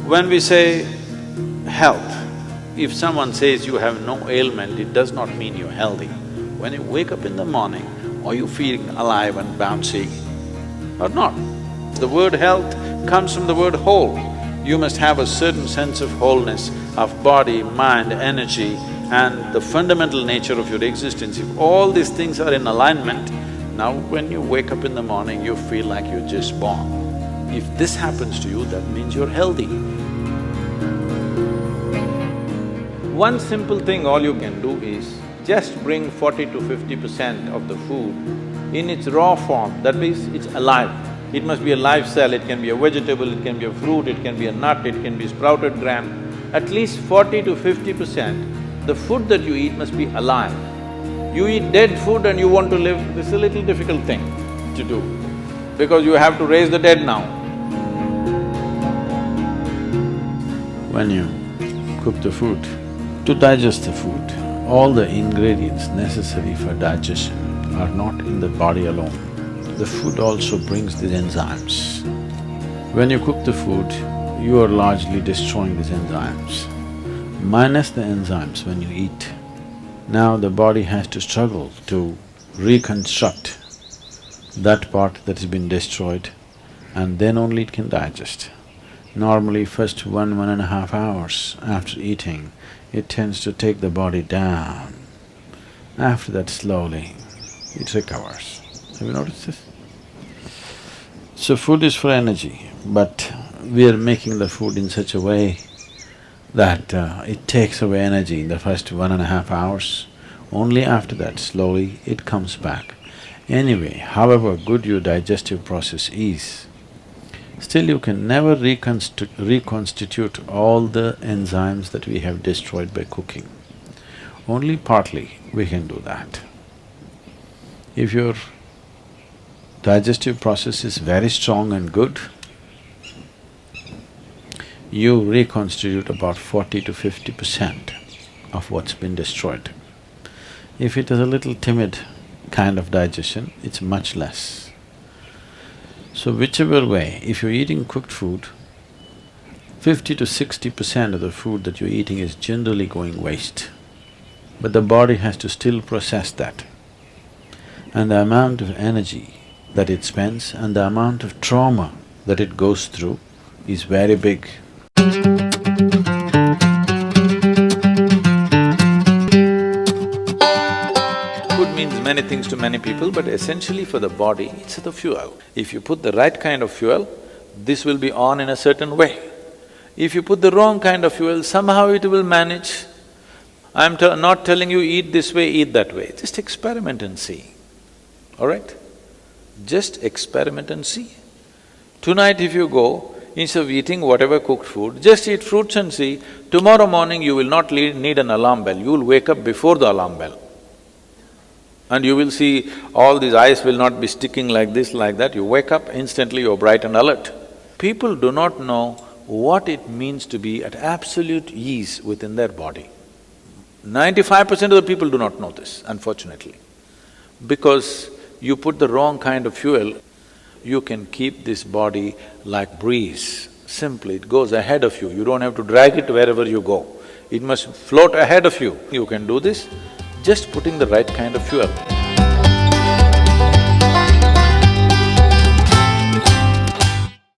When we say health, if someone says you have no ailment, it does not mean you're healthy. When you wake up in the morning, are you feeling alive and bouncy or not? The word health comes from the word whole. You must have a certain sense of wholeness of body, mind, energy and the fundamental nature of your existence. If all these things are in alignment, now when you wake up in the morning, you feel like you're just born. If this happens to you, that means you're healthy. One simple thing all you can do is just bring 40 to 50% of the food in its raw form, that means it's alive. It must be a live cell, it can be a vegetable, it can be a fruit, it can be a nut, it can be sprouted gram. At least 40 to 50%, the food that you eat must be alive. You eat dead food and you want to live, this is a little difficult thing to do, because you have to raise the dead now. When you cook the food, to digest the food, all the ingredients necessary for digestion are not in the body alone. The food also brings these enzymes. When you cook the food, you are largely destroying these enzymes. Minus the enzymes when you eat, now the body has to struggle to reconstruct that part that has been destroyed and then only it can digest. Normally first 1.5 hours after eating, it tends to take the body down. After that slowly, it recovers. Have you noticed this? So food is for energy, but we are making the food in such a way that it takes away energy in the first 1.5 hours. Only after that, slowly, it comes back. Anyway, however good your digestive process is, still you can never reconstitute all the enzymes that we have destroyed by cooking. Only partly we can do that. If your digestive process is very strong and good, you reconstitute about 40 to 50% of what's been destroyed. If it is a little timid kind of digestion, it's much less. So whichever way, if you're eating cooked food, 50 to 60% of the food that you're eating is generally going waste. But the body has to still process that. And the amount of energy that it spends and the amount of trauma that it goes through is very big. Food means many things to many people, but essentially for the body, it's the fuel. If you put the right kind of fuel, this will be on in a certain way. If you put the wrong kind of fuel, somehow it will manage. I'm not telling you eat this way, eat that way, just experiment and see, all right? Just experiment and see. Tonight if you go, instead of eating whatever cooked food, just eat fruits and see, tomorrow morning you will not need an alarm bell, you will wake up before the alarm bell. And you will see all these eyes will not be sticking like this, like that, you wake up, instantly you're bright and alert. People do not know what it means to be at absolute ease within their body. 95% of the people do not know this, unfortunately. Because you put the wrong kind of fuel, you can keep this body like breeze. Simply, it goes ahead of you, you don't have to drag it wherever you go. It must float ahead of you. You can do this just putting the right kind of fuel.